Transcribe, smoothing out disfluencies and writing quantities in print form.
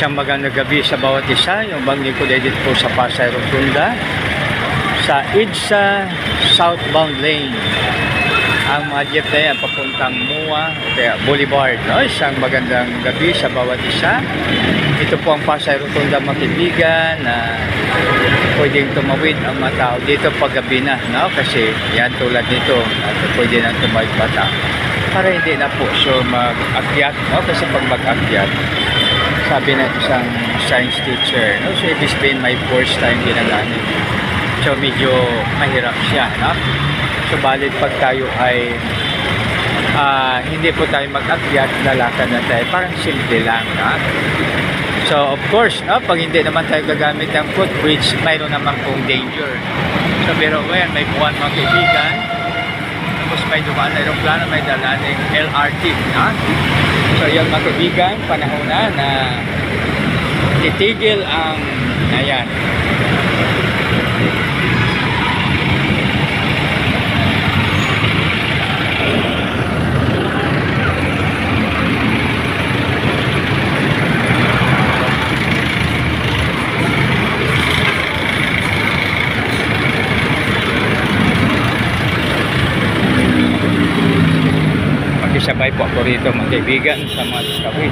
Isang magandang gabi sa bawat isa. Yung bangin ko dito po sa Pasay Rotunda sa EDSA southbound lane. Ang mga jeep na yan papuntang MUA kaya Boulevard, no? Isang magandang gabi sa bawat isa. Ito po ang Pasay Rotunda, mga kaibigan, na pwedeng tumawid ang mga tao dito pag gabi na, no? Kasi yan tulad nito at pwede nang tumawid pa tao para hindi na po so mag-akyat, no? Kasi pag mag-akyat, sabi ng isang science teacher, no? So ibig sabihin may force time ginagamit, so medyo mahirap siya, no? Subalit pag tayo ay hindi po tayo mag-akyat, lalakad na tayo, parang simple lang, no? So of course, no, pag hindi naman tayo gagamit ng footbridge, mayroon naman pong danger. So pero when may buwan, mga kaibigan, tapos may dumaan na aeroplano, may dalaning LRT, no? So yung mga kaibigan, panahon na titigil ang ayan. Sabay po ako rito, mga kaibigan, sa mga tawid.